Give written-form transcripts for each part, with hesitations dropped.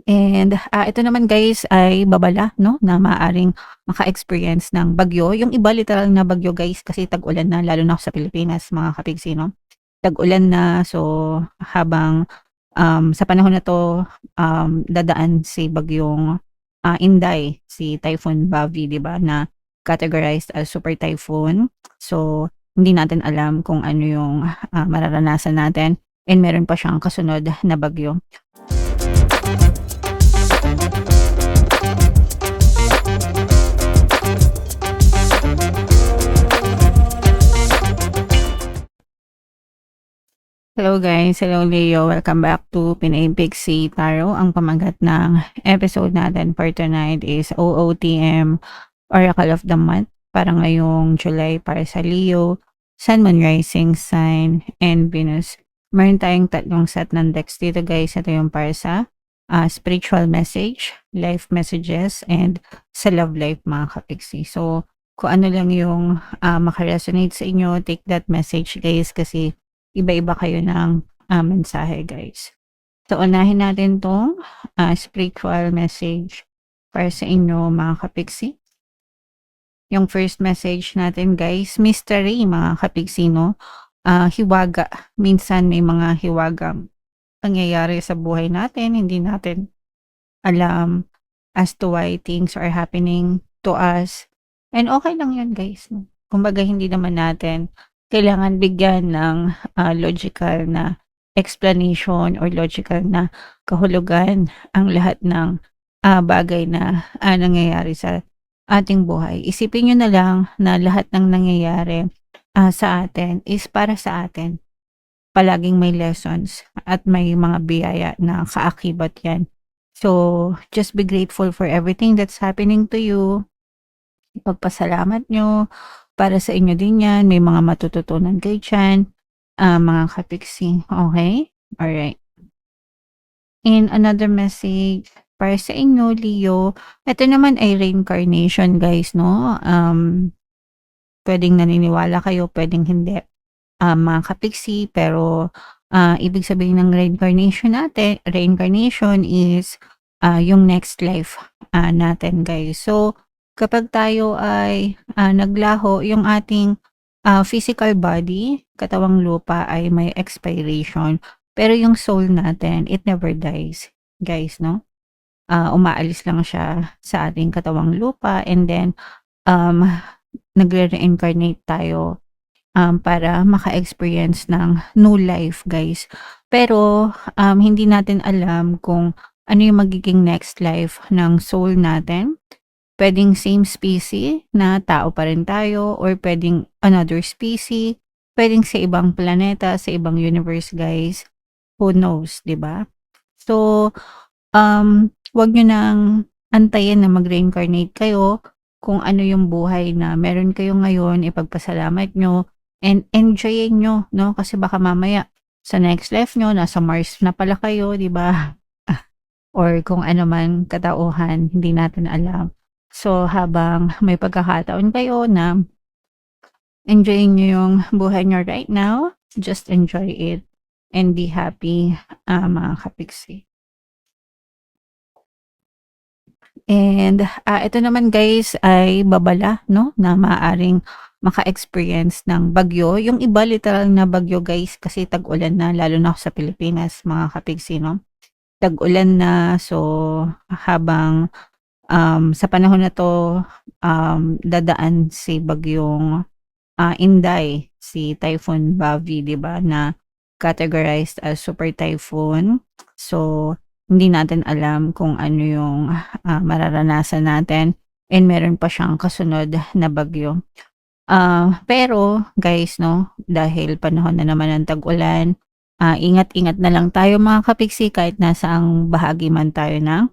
And, ito naman guys ay babala 'no, na maaaring maka-experience ng bagyo. Yung iba literal na bagyo guys kasi tag-ulan na lalo na sa Pilipinas mga kapigsi 'no. Tag-ulan na so habang, sa panahon na 'to, dadaan si bagyong, Inday, si Typhoon Bavi 'di ba na categorized as super typhoon. So, hindi natin alam kung ano yung, mararanasan natin and meron pa siyang kasunod na bagyo. Hello guys, hello Leo. Welcome back to Pinay Pixie Tarot. Ang pamagat ng episode natin for tonight is OOTM, Oracle of the Month, para ngayong July para sa Leo, Sun, Moon, Rising Sign, and Venus. Meron tayong tatlong set ng decks dito guys. Ito yung para sa spiritual message, life messages, and sa love life mga kapixie. So, kung ano lang yung makaresonate sa inyo, take that message guys kasi iba-iba kayo ng, mensahe guys. So, unahin natin 'tong, spiritual message para sa inyo mga kapigsi. Yung first message natin guys, mystery mga kapigsi 'no. Hiwaga, minsan may mga hiwagang nangyayari sa buhay natin, hindi natin alam as to why things are happening to us. And okay lang 'yun guys 'no. Kumbaga hindi naman natin kailangan bigyan ng, logical na explanation or logical na kahulugan ang lahat ng, bagay na, nangyayari sa ating buhay. Isipin niyo na lang na lahat ng nangyayari, sa atin is para sa atin. Palaging may lessons at may mga biyaya na kaakibat 'yan. So, just be grateful for everything that's happening to you. Ipagpasalamat nyo, para sa inyo din 'yan, may mga matututunan kayo diyan, mga kapiksi, okey? Alright. And another message para sa inyo, Leo, ito naman ay reincarnation guys 'no, puwedeng naniniwala kayo, puwedeng hindi, mga kapiksi, pero, ibig sabihin ng reincarnation is, yung next life, natin guys. So, kapag tayo ay, naglaho yung ating, physical body, katawang lupa ay may expiration, pero yung soul natin, it never dies, guys 'no. Umaalis lang siya sa ating katawang lupa and then, um, nagre-reincarnate tayo, para maka-experience ng new life guys. Pero, hindi natin alam kung ano yung magiging next life ng soul natin. Puwedeng same species na tao pa rin tayo or puwedeng another species, puwedeng sa ibang planeta, sa ibang universe guys, who knows, 'di ba? So, 'wag niyo nang antayin na mag-reincarnate kayo. Kung ano yung buhay na meron kayo ngayon, ipagpasalamat niyo and enjoyin niyo 'no, kasi baka mamaya sa next life niyo nasa Mars na pala kayo, 'di ba? Or kung ano man katauhan, hindi natin alam. So, habang may pagkakataon kayo na enjoyin niyo yung buhay niyo right now, just enjoy it and be happy, mga kapiksi. And, ito naman guys ay babala 'no, na maaaring maka-experience ng bagyo. Yung iba literal na bagyo guys kasi tag-ulan na lalo na sa Pilipinas mga kapiksi 'no. Tag-ulan na so habang, sa panahon na 'to, dadaan si bagyong, Inday, si Typhoon Bavi 'di ba na categorized as super typhoon. So, hindi natin alam kung ano yung, mararanasan natin and meron pa siyang kasunod na bagyo. Pero guys 'no, dahil panahon na naman ng tag-ulan, ingat-ingat na lang tayo mga kapiksi kahit nasaang bahagi man tayo ng,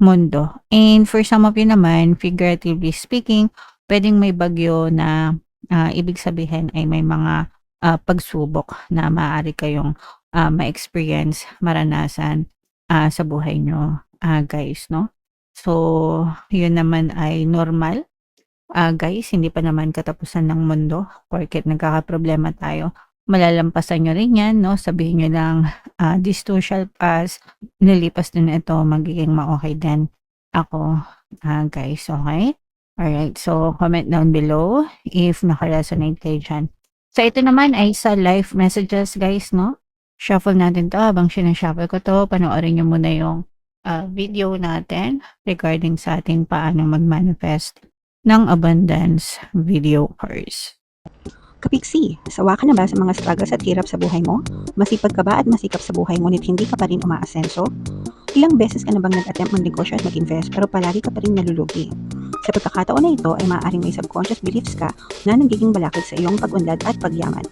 mundo. And for some of you naman, figuratively speaking, puwedeng may bagyo na, ibig sabihin ay may mga, pagsubok na maaari kayong, ma-experience, maranasan, sa buhay niyo, guys 'no. So, yun naman ay normal, guys, hindi pa naman katapusan ng mundo porket nagkakaproblema tayo. malalampasan niyo rin 'yan 'no, sabihin niyo lang, "This too shall pass." Lilipas din ito, magiging ma-okey din ako, guys, okey? Alright, so comment down below if naka-resonate kayo diyan. So ito naman ay sa live messages guys 'no. Shuffle natin 'to, habang sina-shuffle ko 'to panoorin niyo muna yung, video natin regarding sa ating paano mag-manifest ng abundance video course. Kapiksi, sawa ka na ba sa mga struggles at hirap sa buhay mo? Masipag ka ba at masikap sa buhay ngunit hindi ka pa rin umaasenso? Ilang beses ka na bang nag-attempt magnegosyo at mag-invest pero palagi ka pa rin nalulugi? Sa pagkakataon na ito ay maaaring may subconscious beliefs ka na nagiging balakid sa iyong pag-unlad at pagyaman.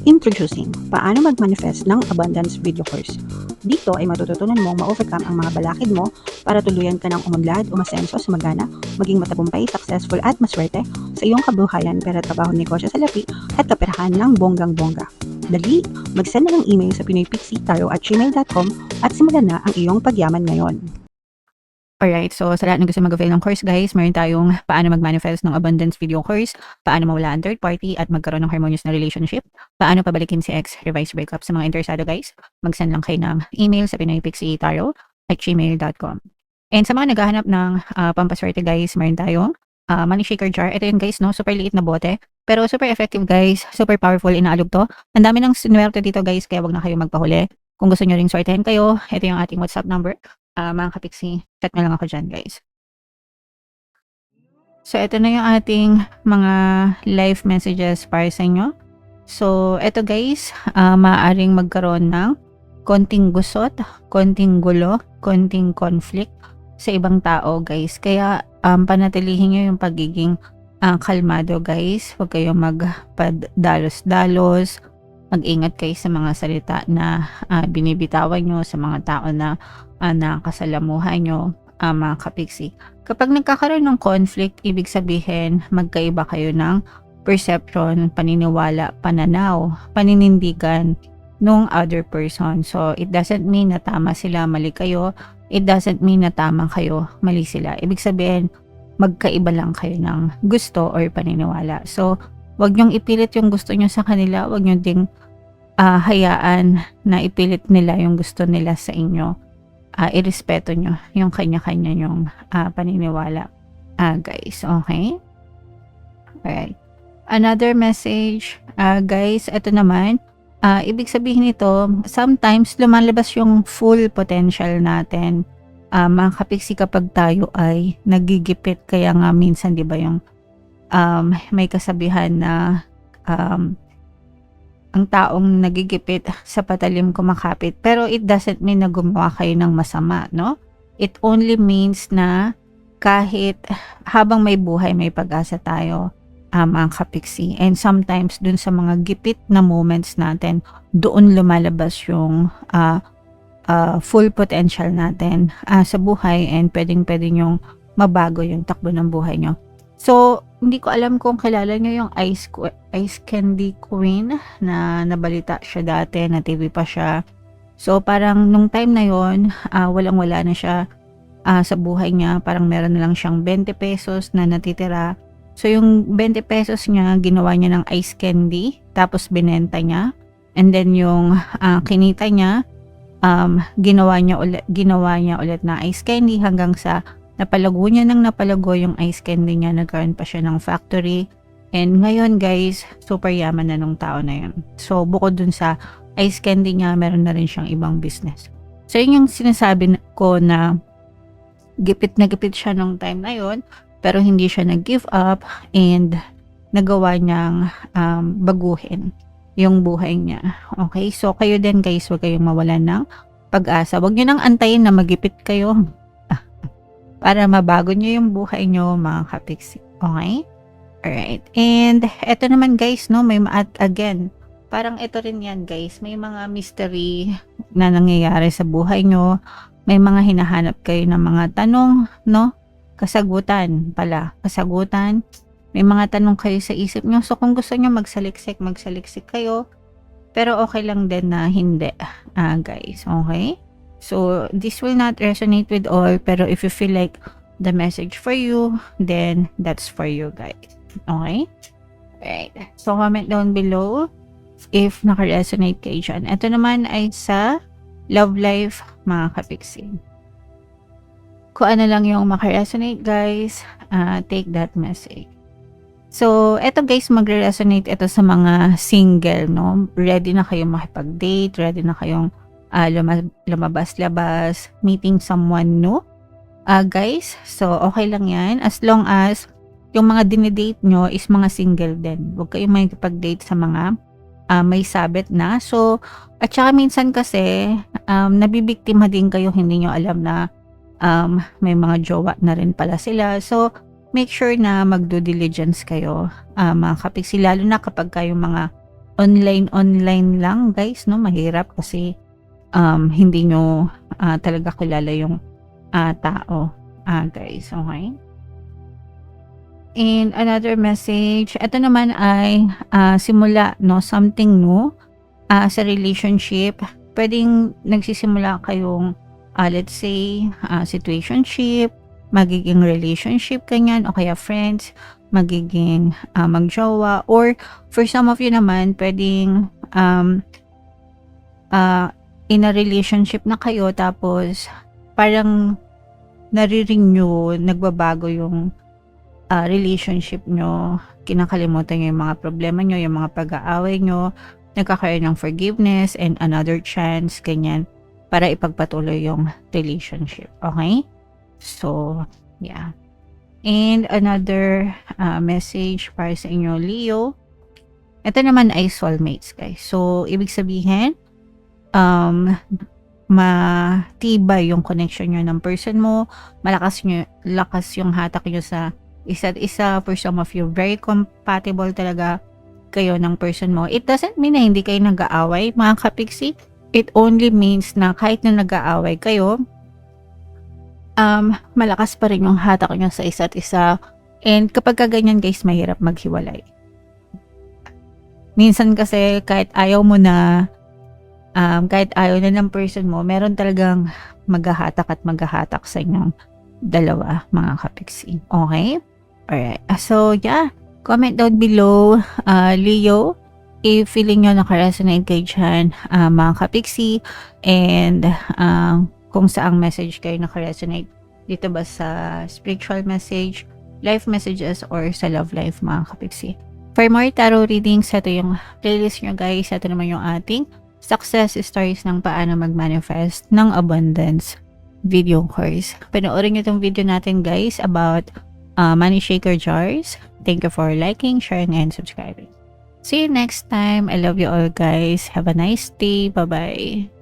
Introducing, paano mag-manifest ng abundance video course. Dito ay matututunan mong ma-overcome ang mga balakid mo para tuluyan ka ng umunlad, umasenso, sumagana, maging matagumpay, successful at maswerte sa iyong kabuhayan, pera, trabaho, negosyo sa lapi at kaperahan ng bonggang-bongga. Dali, mag-send na ng email sa pinoypixitaro@gmail.com at simulan na ang iyong pagyaman ngayon. Alright, so sa lahat ng gusto mag-avail ng course guys, meron tayong paano mag-manifest ng abundance video course, paano mawala ang third party at magkaroon ng harmonious na relationship, paano pabalikin si ex, revise breakup. Sa mga interesado guys, mag-send lang kayo ng email sa pinoypixitaro@gmail.com. And sa mga naghahanap ng pampaswerte guys, meron tayong money shaker jar. Ito yun guys, no? Super liit na bote. Pero super effective guys, super powerful, inaalog to. Ang dami ng sinuwerte dito guys, kaya wag na kayo magpahuli. Kung gusto nyo ring swertehin kayo, ito yung ating WhatsApp number. Mga kapiksi, chat nyo lang ako dyan guys. So ito na yung ating mga live messages para sa inyo. So ito guys, maaaring magkaroon ng konting gusot, konting gulo, konting conflict sa ibang tao guys. Kaya panatilihin nyo yung pagiging kalmado guys. Huwag kayong magpadalos-dalos. Mag-ingat kayo sa mga salita na binibitawan nyo sa mga tao na nakasalamuhan nyo, mga kapiksi. Kapag nagkakaroon ng conflict, ibig sabihin magkaiba kayo ng perception, paniniwala, pananaw, paninindigan nung other person. So it doesn't mean na tama sila, mali kayo. It doesn't mean na tama kayo, mali sila. Ibig sabihin magkaiba lang kayo ng gusto or paniniwala. So wag nyong ipilit yung gusto nyo sa kanila, wag nyo ding hayaan na ipilit nila yung gusto nila sa inyo. Irespeto nyo yung kanya-kanya yung paniniwala, guys. Okay? Alright. Another message, guys, ito naman, ibig sabihin nito, sometimes lumalabas yung full potential natin. Mga kapiksi, kapag tayo ay nagigipit, kaya nga minsan, di ba, yung may kasabihan na ang taong nagigipit sa patalim kumakapit. Pero it doesn't mean na gumawa kayo ng masama, no? It only means na kahit habang may buhay, may pag-asa tayo, mga kapiksi. And sometimes dun sa mga gipit na moments natin, doon lumalabas yung full potential natin sa buhay, and pwedeng-pwede nyong mabago yung takbo ng buhay nyo. So, hindi ko alam kung kilala nyo yung Ice Candy Queen na nabalita siya dati, na TV pa siya. So, parang nung time na yon, walang-wala na siya sa buhay niya. Parang meron na lang siyang 20 pesos na natitira. So, yung 20 pesos niya, ginawa niya ng ice candy, tapos binenta niya. And then, yung kinita niya, ginawa niya ulit na ice candy hanggang sa napalago niya yung ice candy niya. Nagkaroon pa siya ng factory. And ngayon guys, super yaman na nung tao na yun. So bukod dun sa ice candy niya, meron na rin siyang ibang business. So yun yung sinasabi ko, na gipit na gipit siya nung time na yun, pero hindi siya nag-give up, and nagawa niyang baguhin yung buhay niya. Okay, so kayo din guys, huwag kayong mawalan ng pag-asa. Huwag niyo nang antayin na magipit kayo para mabago nyo yung buhay nyo, mga kapiksi. Okay? Alright. And eto naman guys, no, may again, parang ito rin yan guys, may mga mystery na nangyayari sa buhay nyo. May mga hinahanap kayo ng mga tanong, no? Kasagutan pala. Kasagutan. May mga tanong kayo sa isip nyo. So kung gusto nyo magsaliksik kayo. Pero okay lang din na hindi, guys. Okay? So, this will not resonate with all, pero if you feel like the message for you, then that's for you guys. Okay? Alright. So, comment down below if naka-resonate kayo dyan. Ito naman ay sa love life, mga kapiksi. Kung ano lang yung maka-resonate, guys, take that message. So, eto guys, magre-resonate ito sa mga single, no? Ready na kayong makipag-date, ready na kayong lumabas-labas, meeting someone new. Guys, so okay lang yan. As long as yung mga dinidate nyo is mga single din. Huwag kayong makipag-date sa mga may sabit na. So, at saka minsan kasi, nabibiktima din kayo, hindi nyo alam na may mga jowa na rin pala sila. So, make sure na mag-due diligence kayo, mga kapiksi. Lalo na kapag kayong mga online lang, guys, no? Mahirap kasi hindi nyo talaga kilala yung tao, guys. Okay? And another message, ito naman ay simula, no? Something new sa relationship. Pwedeng nagsisimula kayong, let's say, situationship, magiging relationship kanyan, o kaya friends, magiging magjowa, or for some of you naman, pwedeng in a relationship na kayo, tapos parang nare-renew, nagbabago yung relationship nyo, kinakalimutan nyo yung mga problema nyo, yung mga pag-aaway nyo, nagkakaroon ng forgiveness and another chance, ganyan, para ipagpatuloy yung relationship. Okay? So, yeah. And another message para sa inyo, Leo. Ito naman ay soulmates, guys. So, ibig sabihin, matibay yung connection nyo ng person mo, lakas yung hatak nyo sa isa't isa. For some of you, very compatible talaga kayo ng person mo. It doesn't mean na hindi kayo nag-aaway, mga kapiksi. It only means na kahit na nag-aaway kayo, malakas pa rin yung hatak nyo sa isa't isa. And kapag ganyan, guys, mahirap maghiwalay. Minsan kasi kahit ayaw mo na, kahit ayaw na ng person mo, meron talagang maghahatak at maghahatak sa inyong dalawa, mga kapiksi. Okay? Alright. So, yeah. Comment down below, Leo, if feeling nyo naka-resonate kayo dyan, mga kapiksi, and kung saang message kayo naka-resonate. Dito ba sa spiritual message, life messages, or sa love life, mga kapiksi. For more tarot readings, ito yung playlist nyo, guys. Ito naman yung ating success stories ng paano mag-manifest ng abundance video course. Panoorin nyo itong video natin, guys, about money shaker jars. Thank you for liking, sharing, and subscribing. See you next time. I love you all, guys. Have a nice day. Bye-bye.